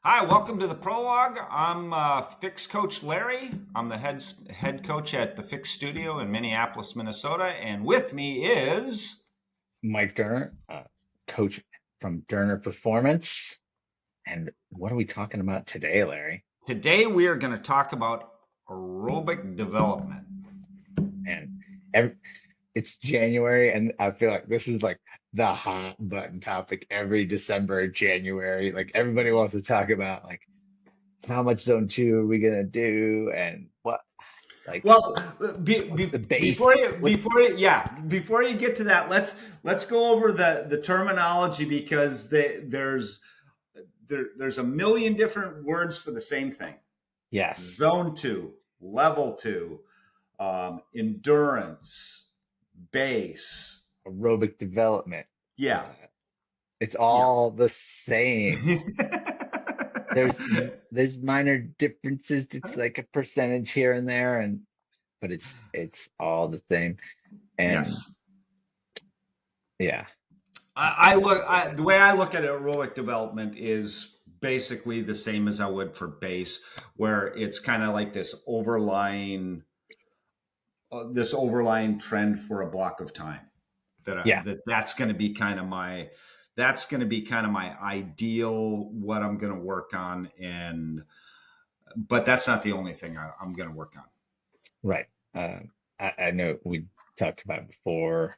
Hi, welcome to the Prologue. I'm Fix Coach Larry. I'm the head coach at the Fix Studio in Minneapolis, Minnesota, and with me is Mike Durner, coach from Durner Performance. And what are we talking about today, Larry? today we are going to talk about aerobic development. And ev it's January, and I feel like this is like the hot button topic every December, January. Like everybody wants to talk about like how much zone two are we gonna do, and what like Well, what's the before base? before you get to that, let's go over the terminology because there's a million different words for the same thing. Yes, Zone two, level two, endurance, base. aerobic development. Yeah. Uh, it's Yeah. all the same. There's there's minor differences. It's like a percentage here and there, and but it's all the same. Yes. And yeah, I The way I look at aerobic development is basically the same as I would for base, where it's kind of like this overlying trend for a block of time yeah, that's going to be kind of my ideal what I'm going to work on, and but that's not the only thing I'm going to work on. right. I know we talked about it before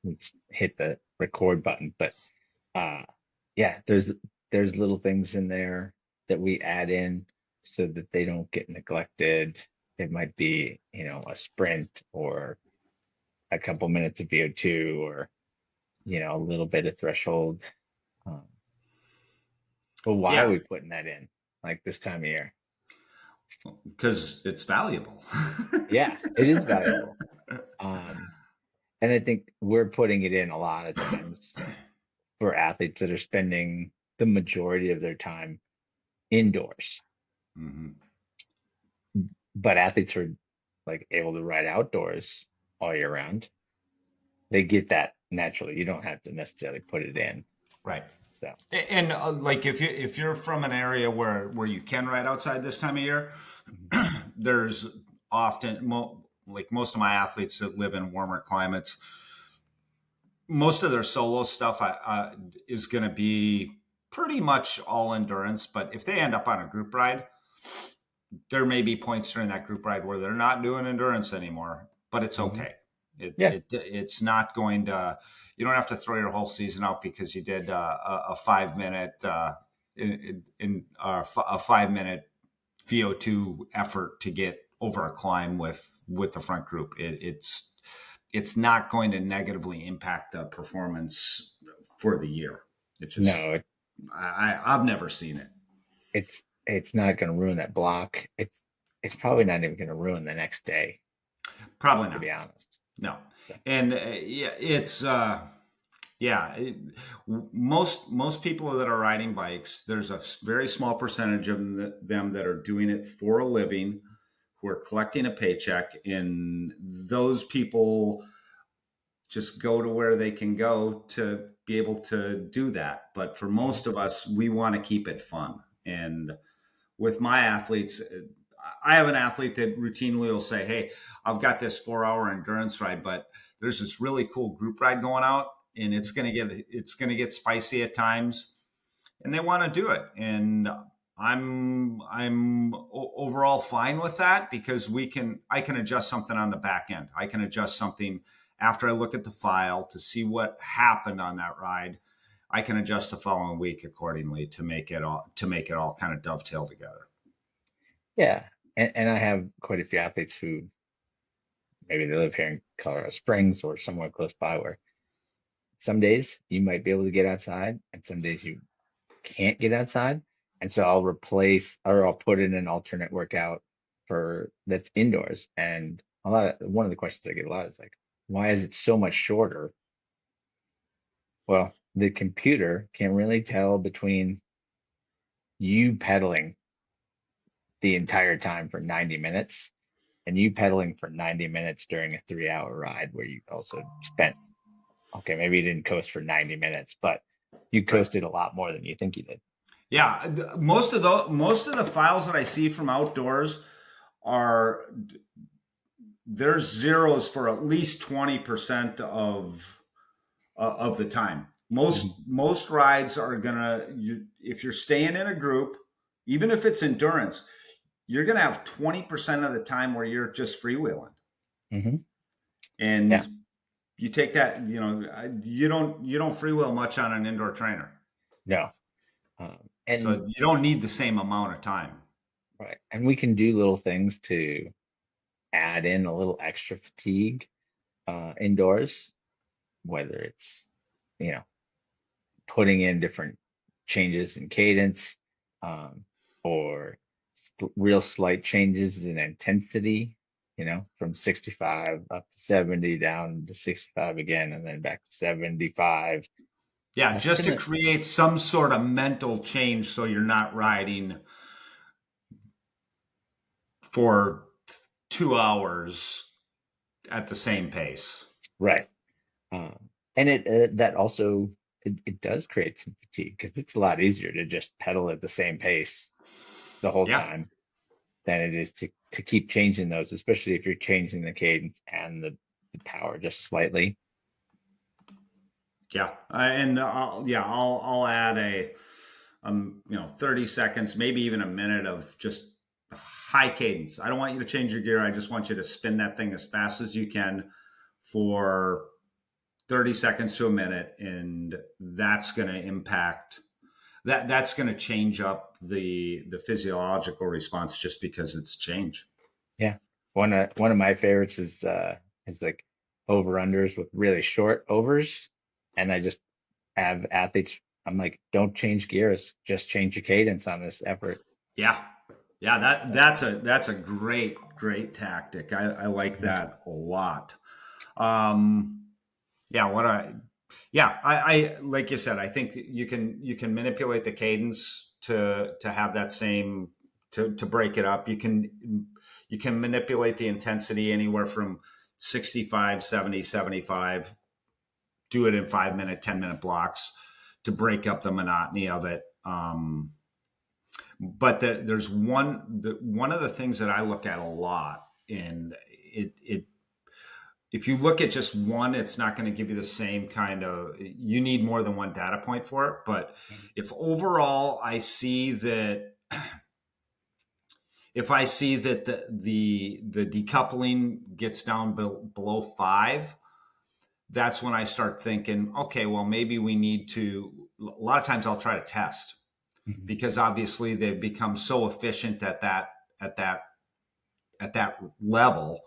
we hit the record button, but uh, yeah, there's little things in there that we add in so that they don't get neglected. It might be, a sprint or a couple minutes of VO2 or, a little bit of threshold. Um, but why are Yeah, we putting that in like this time of year? because it's valuable. Yeah, it is valuable. Um, and I think we're putting it in a lot of times for athletes that are spending the majority of their time indoors. Hmm. But athletes who are like able to ride outdoors all year round, they get that naturally. You don't have to necessarily put it in. Right. So, And like if you're from an area where you can ride outside this time of year, mhm. there's like most of my athletes that live in warmer climates, most of their solo stuff is going to be pretty much all endurance. But if they end up on a group ride, there may be points during that group ride where they're not doing endurance anymore, but it's Mhm. okay. Yeah, It's not going to. You don't have to throw your whole season out because you did a 5 minute a 5 minute VO2 effort to get over a climb with the front group. It's not going to negatively impact the performance for the year. It just no, I've never seen it. it's not going to ruin that block. It's probably not even going to ruin the next day, Probably to not. be honest. No. So, And yeah, yeah. Most people that are riding bikes, there's a very small percentage of them that are doing it for a living, who are collecting a paycheck, and those people just go to where they can go to be able to do that. But for mhm. most of us, we want to keep it fun. And with my athletes, I have an athlete that routinely will say, "Hey, I've got this 4 hour endurance ride, but there's this really cool group ride going out, and it's gonna get spicy at times," and they want to do it. And I'm overall fine with that because I can adjust something on the back end. I can adjust something after I look at the file to see what happened on that ride. I can adjust the following week accordingly to make it all kind of dovetail together. Yeah. And I have quite a few athletes who maybe they live here in Colorado Springs or somewhere close by where some days you might be able to get outside and some days you can't get outside. And so I'll replace or I'll put in an alternate workout for that's indoors. And one of the questions I get a lot is like, why is it so much shorter? Well, the computer can really tell between you pedaling the entire time for 90 minutes and you pedaling for 90 minutes during a 3 hour ride where you also spent, okay, maybe you didn't coast for 90 minutes, but you Right. coasted a lot more than you think you did. Yeah, most of the files that I see from outdoors are there's zeros for at least 20% of the time. Mhm. Most rides are gonna if you're staying in a group, even if it's endurance, you're gonna have 20% of the time where you're just freewheeling, Hmm. Yeah. and you take that. You don't freewheel much on an indoor trainer, No. And so you don't need the same amount of time. right. And we can do little things to add in a little extra fatigue indoors, whether it's, you know, putting in different changes in cadence, um, or real slight changes in intensity, from 65 up to 70, down to 65 again, and then back to 75. Yeah, That's just to gonna, create some sort of mental change so you're not riding for 2 hours at the same pace. right. And that also, it does create some fatigue because it's a lot easier to just pedal at the same pace the whole Yeah, time than it is to keep changing those, especially if you're changing the cadence and the power just slightly. yeah, and I'll add 30 seconds, maybe even a minute of just high cadence. I don't want you to change your gear. I just want you to spin that thing as fast as you can for 30 seconds to a minute, and that's going to impact that's going to change up the physiological response just because it's change. Yeah. One of my favorites is like over unders with really short overs. And I just have athletes, I'm like, don't change gears, just change your cadence on this effort. Yeah, yeah, that So, that's a great tactic. I like mhm. that a lot. Um, yeah, I like you said, I think you can manipulate the cadence to have that same to break it up. You can manipulate the intensity anywhere from 65, 70, 75. Do it in 5 minute, 10 minute blocks to break up the monotony of it. But there's one of the things that I look at a lot, and it if you look at just one, it's not going to give you the same kind of. You need more than one data point for it. But if overall I see that, if I see that the decoupling gets down below 5, that's when I start thinking, okay, well maybe we need to. A lot of times I'll try to test Mhm. because obviously they've become so efficient at that at that level,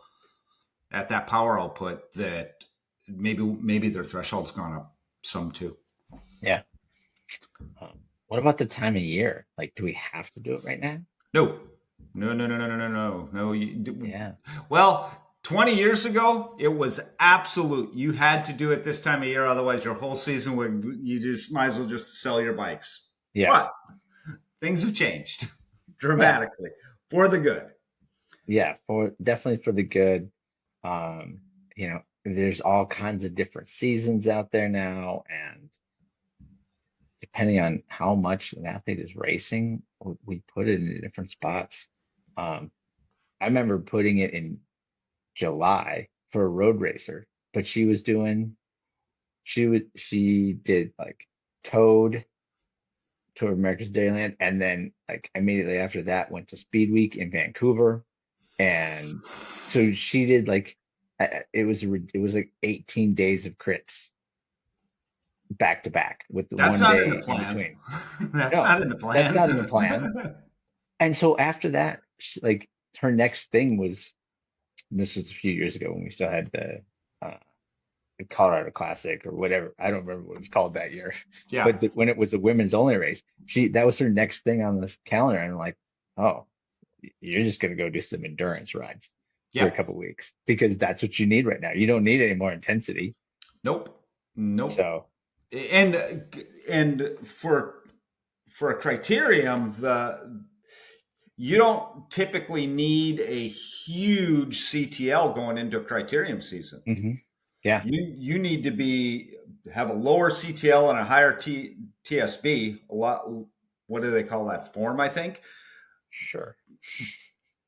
at that power output, that maybe their threshold's gone up some too. Yeah. What about the time of year? Like, do we have to do it right now? No, no, no, no, no, no, no, no, no. Yeah. Well, 20 years ago, it was absolute. You had to do it this time of year, otherwise your whole season would. You just might as well just sell your bikes. Yeah. But things have changed Yeah. dramatically for the good. Yeah. For definitely for the good. Um, there's all kinds of different seasons out there now, and depending on how much an athlete is racing, we put it in different spots. Um, I remember putting it in July for a road racer, but she did like Toad to America's Dairyland, and then like immediately after that went to Speed Week in Vancouver, and so she did like it was like 18 days of crits back to back with the That's one not in the day in plan. between. That's No, not in the that's not in the plan. plan. And so after that, like her next thing was, this was a few years ago when we still had uh, the Colorado Classic or whatever. I don't remember what it was called that year, Yeah, but when it was a women's only race, that was her next thing on this calendar. And I'm like, oh, you're just gonna go do some endurance rides for a yeah. couple weeks because that's what you need right now. You don't need any more intensity. Nope, nope. So, And for a criterium, the you don't typically need a huge CTL going into a criterium season. mhm. Yeah, You need to have a lower CTL and a higher TSB, a lot, what do they call that, form, I think, Sure.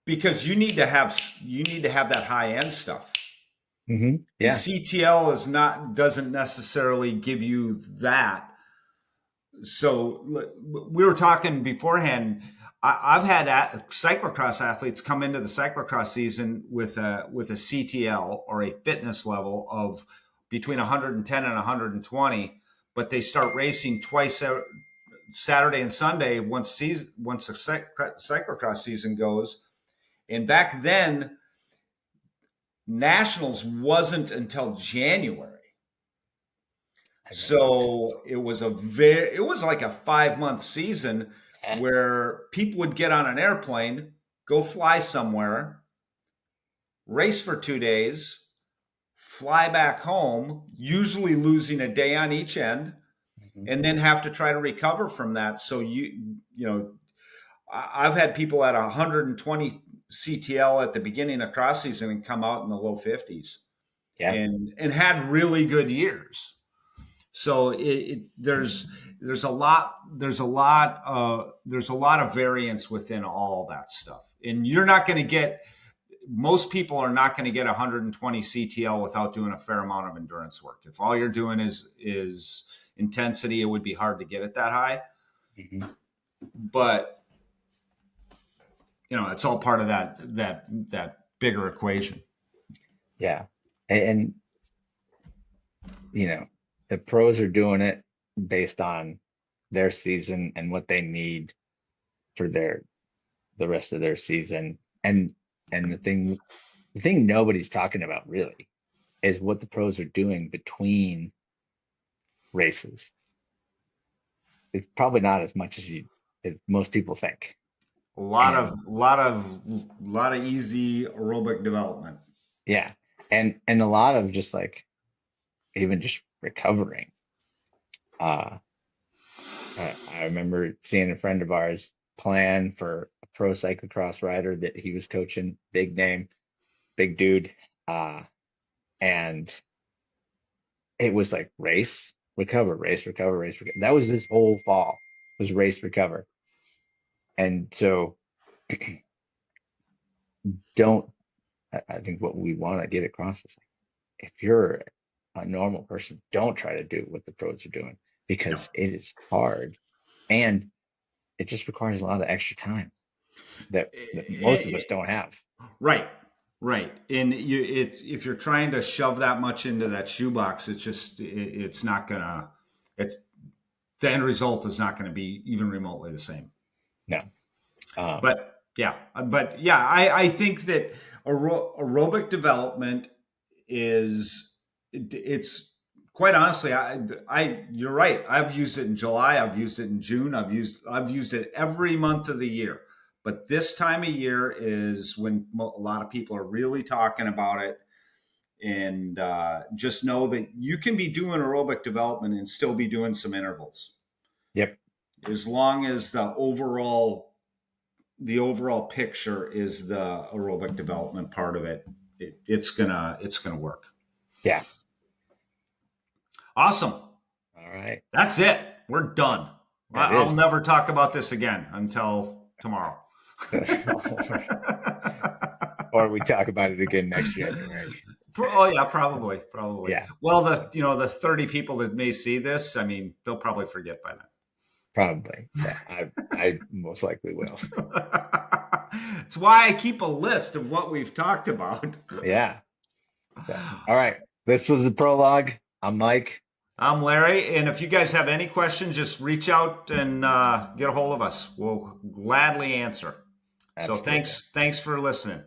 because you need to have that high end stuff. And Yeah. CTL doesn't necessarily give you that. So we were talking beforehand. I've had cyclocross athletes come into the cyclocross season with a CTL or a fitness level of between 110 and 120, but they start racing twice Saturday and Sunday once the cyclocross season goes. And back then, nationals wasn't until January. I remember that. So it was like a 5 month season Yeah. where people would get on an airplane, go fly somewhere, race for 2 days, fly back home, usually losing a day on each end, Mhm. and then have to try to recover from that. So I've had people at 120 CTL at the beginning of cross season and come out in the low 50s Yeah. and had really good years. So there's a lot of variance within all that stuff, and you're not going to get, most people are not going to get 120 CTL without doing a fair amount of endurance work. If all you're doing is intensity, it would be hard to get it that high. hmm But it's all part of that bigger equation. Yeah. And the pros are doing it based on their season and what they need for the rest of their season. And the thing nobody's talking about really is what the pros are doing between races. It's probably not as much as most people think. A lot of And easy aerobic development. yeah, and a lot of just like even just recovering. Uh, I remember seeing a friend of ours plan for a pro cyclocross rider that he was coaching, big name, big dude. Uh, and it was like race, recover, race, recover, race, recover. That was his whole fall was race, recover. And so don't, I think what we want to get across is like, if you're a normal person, don't try to do what the pros are doing No. because it is hard and it just requires a lot of extra time that most of us don't have. Right, right. And if you're trying to shove that much into that shoebox, it's not gonna. It's the end result is not going to be even remotely the same. No. Um, But yeah, I think that aerobic development it's quite honestly, you're right. I've used it in July. I've used it in June. I've used it every month of the year. But this time of year is when a lot of people are really talking about it. And just know that you can be doing aerobic development and still be doing some intervals, yep. as long as the overall picture is the aerobic development part of it. It's gonna work. Yeah. Awesome. All right. That's it. We're done. That I'll is. never talk about this again until tomorrow. Or we talk about it again next January. Oh yeah, probably. Yeah, Well, the 30 people that may see this, I mean, they'll probably forget by probably. Yeah, I most likely will. then. It's why I keep a list of what we've talked about. Yeah. So, all right. This was the prologue. I'm Mike. I'm Larry, and if you guys have any questions, just reach out and get a hold of us. We'll gladly answer. So Absolutely. thanks for listening.